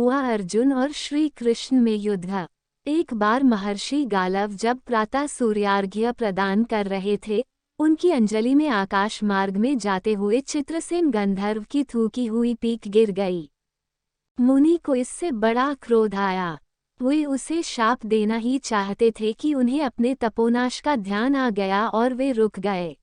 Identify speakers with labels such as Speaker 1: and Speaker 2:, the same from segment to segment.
Speaker 1: हुआ अर्जुन और श्री कृष्ण में युद्ध। एक बार महर्षि गालव जब प्रातः सूर्यार्घ्य प्रदान कर रहे थे, उनकी अंजलि में आकाश मार्ग में जाते हुए चित्रसेन गंधर्व की थूकी हुई पीक गिर गई। मुनि को इससे बड़ा क्रोध आया। वे उसे शाप देना ही चाहते थे कि उन्हें अपने तपोनाश का ध्यान आ गया और वे रुक गए।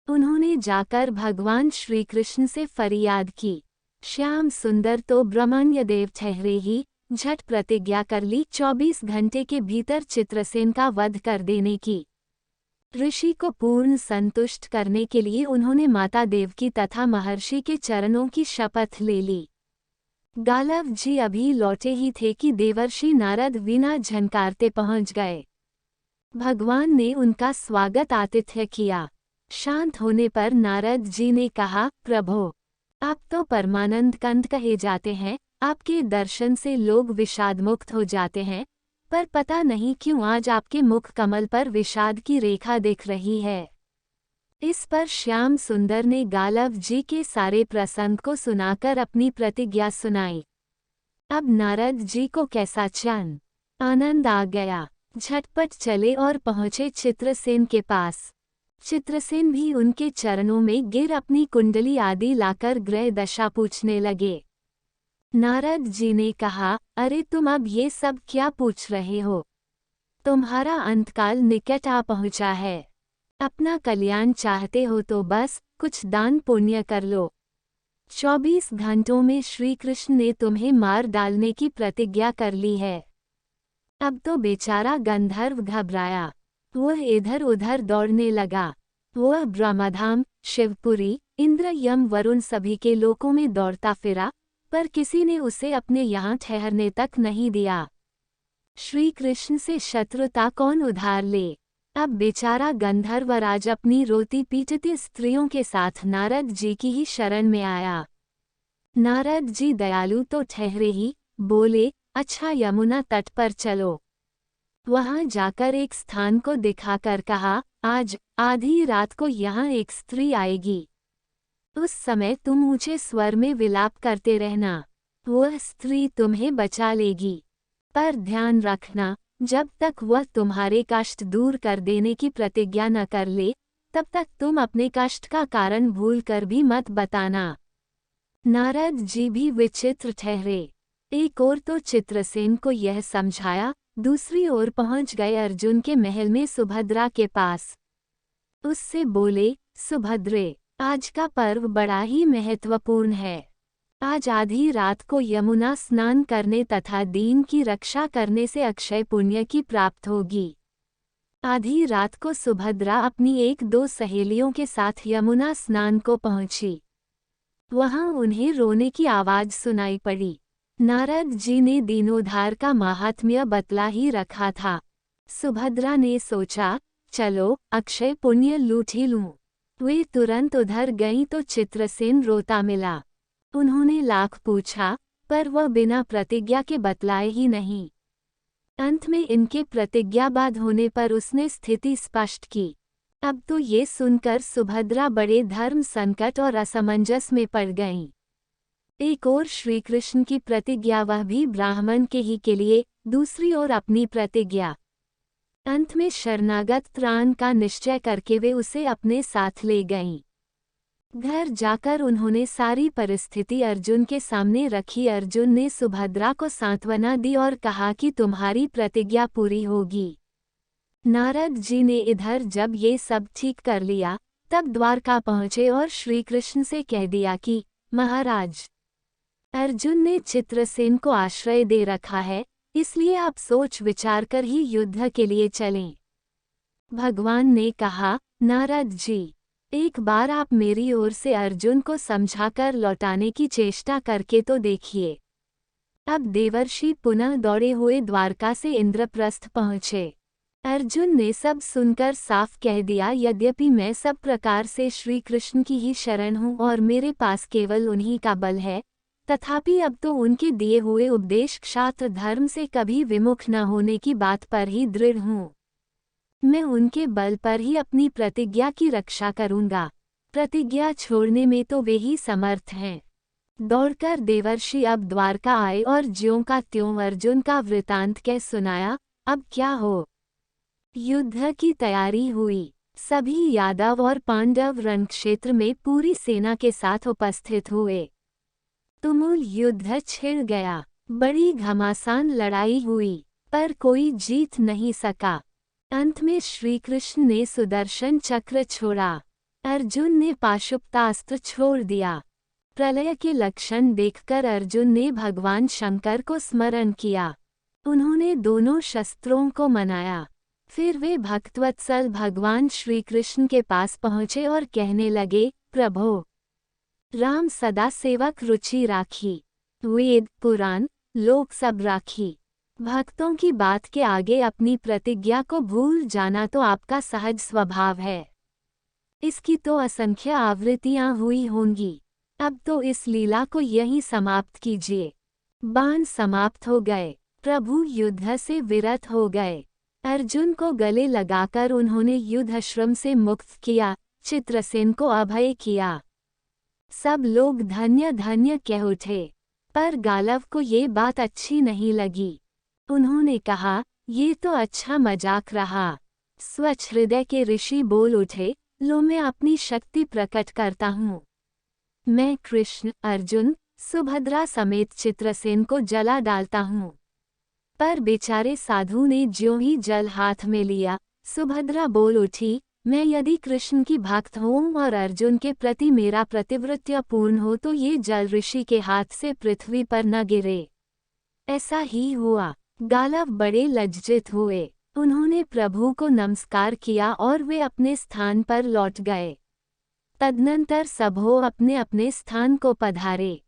Speaker 1: उन्होंने जाकर भगवान श्री कृष्ण से फरियाद की। श्याम सुंदर तो ब्रह्मण्य देव ठहरे ही, झट प्रतिज्ञा कर ली 24 घंटे के भीतर चित्रसेन का वध कर देने की। ऋषि को पूर्ण संतुष्ट करने के लिए उन्होंने माता देवकी तथा महर्षि के चरणों की शपथ ले ली। गालव जी अभी लौटे ही थे कि देवर्षि नारद बिना झनकारते पहुंच गए। भगवान ने उनका स्वागत आतिथ्य किया। शांत होने पर नारद जी ने कहा, प्रभो, आप तो परमानंद कंद कहे जाते हैं, आपके दर्शन से लोग विषादमुक्त हो जाते हैं, पर पता नहीं क्यों आज आपके मुख कमल पर विषाद की रेखा दिख रही है। इस पर श्याम सुंदर ने गालव जी के सारे प्रसंग को सुनाकर अपनी प्रतिज्ञा सुनाई। अब नारद जी को कैसा चैन आनंद आ गया। झटपट चले और पहुँचे चित्रसेन के पास। चित्रसेन भी उनके चरणों में गिर अपनी कुंडली आदि लाकर ग्रह दशा पूछने लगे। नारद जी ने कहा, अरे तुम अब ये सब क्या पूछ रहे हो? तुम्हारा अंतकाल निकट आ पहुँचा है। अपना कल्याण चाहते हो तो बस कुछ दान पुण्य कर लो। 24 घंटों में श्री कृष्ण ने तुम्हें मार डालने की प्रतिज्ञा कर ली है। अब तो बेचारा गंधर्व घबराया। वह इधर उधर दौड़ने लगा। वह ब्रह्मधाम, शिवपुरी, इंद्र, यम, वरुण सभी के लोकों में दौड़ता फिरा, पर किसी ने उसे अपने यहाँ ठहरने तक नहीं दिया। श्री कृष्ण से शत्रुता कौन उधार ले? अब बेचारा गंधर्वराज अपनी रोती पीटती स्त्रियों के साथ नारद जी की ही शरण में आया। नारद जी दयालु तो ठहरे ही, बोले, अच्छा यमुना तट पर चलो। वहां जाकर एक स्थान को दिखाकर कहा, आज आधी रात को यहाँ एक स्त्री आएगी। उस समय तुम ऊंचे स्वर में विलाप करते रहना, वह स्त्री तुम्हें बचा लेगी। पर ध्यान रखना, जब तक वह तुम्हारे कष्ट दूर कर देने की प्रतिज्ञा न कर ले, तब तक तुम अपने कष्ट का कारण भूलकर भी मत बताना। नारद जी भी विचित्र ठहरे। एक ओर तो चित्रसेन को यह समझाया, दूसरी ओर पहुंच गए अर्जुन के महल में सुभद्रा के पास। उससे बोले, सुभद्रे, आज का पर्व बड़ा ही महत्वपूर्ण है। आज आधी रात को यमुना स्नान करने तथा दीन की रक्षा करने से अक्षय पुण्य की प्राप्त होगी। आधी रात को सुभद्रा अपनी 1-2 सहेलियों के साथ यमुना स्नान को पहुंची। वहां उन्हें रोने की आवाज सुनाई पड़ी। नारद जी ने दीनोद्धार का माहात्म्य बतला ही रखा था। सुभद्रा ने सोचा, चलो अक्षय पुण्य लूट ही लूं। वे तुरंत उधर गईं तो चित्रसेन रोता मिला। उन्होंने लाख पूछा, पर वह बिना प्रतिज्ञा के बतलाए ही नहीं। अंत में इनके प्रतिज्ञाबद्ध होने पर उसने स्थिति स्पष्ट की। अब तो ये सुनकर सुभद्रा बड़े धर्म संकट और असमंजस में पड़ गईं। एक ओर श्री कृष्ण की प्रतिज्ञा, वह भी ब्राह्मण के ही के लिए, दूसरी ओर अपनी प्रतिज्ञा। अंत में शरणागत त्राण का निश्चय करके वे उसे अपने साथ ले गईं। घर जाकर उन्होंने सारी परिस्थिति अर्जुन के सामने रखी। अर्जुन ने सुभद्रा को सांत्वना दी और कहा कि तुम्हारी प्रतिज्ञा पूरी होगी। नारद जी ने इधर जब ये सब ठीक कर लिया, तब द्वारका पहुँचे और श्री कृष्ण से कह दिया कि महाराज, अर्जुन ने चित्रसेन को आश्रय दे रखा है, इसलिए आप सोच विचार कर ही युद्ध के लिए चलें। भगवान ने कहा, नारद जी, एक बार आप मेरी ओर से अर्जुन को समझाकर लौटाने की चेष्टा करके तो देखिए। अब देवर्षि पुनः दौड़े हुए द्वारका से इंद्रप्रस्थ पहुँचे। अर्जुन ने सब सुनकर साफ कह दिया, यद्यपि मैं सब प्रकार से श्री कृष्ण की ही शरण हूँ और मेरे पास केवल उन्हीं का बल है, तथापि अब तो उनके दिए हुए उपदेश क्षात्र धर्म से कभी विमुख न होने की बात पर ही दृढ़ हूँ। मैं उनके बल पर ही अपनी प्रतिज्ञा की रक्षा करूँगा। प्रतिज्ञा छोड़ने में तो वे ही समर्थ हैं। दौड़कर देवर्षि अब द्वारका आए और ज्यों का त्यों अर्जुन का वृतांत कह सुनाया। अब क्या हो। युद्ध की तैयारी हुई। सभी यादव और पांडव रणक्षेत्र में पूरी सेना के साथ उपस्थित हुए। तुमुल युद्ध छिड़ गया। बड़ी घमासान लड़ाई हुई, पर कोई जीत नहीं सका। अंत में श्रीकृष्ण ने सुदर्शन चक्र छोड़ा। अर्जुन ने पाशुपतास्त्र छोड़ दिया। प्रलय के लक्षण देखकर अर्जुन ने भगवान शंकर को स्मरण किया। उन्होंने दोनों शस्त्रों को मनाया। फिर वे भक्तवत्सल भगवान श्रीकृष्ण के पास पहुँचे और कहने लगे, प्रभो, राम सदा सेवक रुचि राखी। वेद पुराण लोक सब राखी। भक्तों की बात के आगे अपनी प्रतिज्ञा को भूल जाना तो आपका सहज स्वभाव है। इसकी तो असंख्य आवृत्तियां हुई होंगी। अब तो इस लीला को यहीं समाप्त कीजिए। बाण समाप्त हो गए। प्रभु युद्ध से विरत हो गए। अर्जुन को गले लगाकर उन्होंने युद्धश्रम से मुक्त किया, चित्रसेन को अभय किया। सब लोग धन्य धन्य कह उठे, पर गालव को ये बात अच्छी नहीं लगी। उन्होंने कहा, ये तो अच्छा मजाक रहा। स्वच्छ हृदय के ऋषि बोल उठे, लो मैं अपनी शक्ति प्रकट करता हूँ। मैं कृष्ण, अर्जुन, सुभद्रा समेत चित्रसेन को जला डालता हूँ। पर बेचारे साधु ने ज्यों ही जल हाथ में लिया, सुभद्रा बोल उठी, मैं यदि कृष्ण की भक्त हूँ और अर्जुन के प्रति मेरा प्रतिवृत्य पूर्ण हो तो ये जल ऋषि के हाथ से पृथ्वी पर न गिरे। ऐसा ही हुआ। गालव बड़े लज्जित हुए। उन्होंने प्रभु को नमस्कार किया और वे अपने स्थान पर लौट गए। तदनंतर सबहो अपने अपने स्थान को पधारे।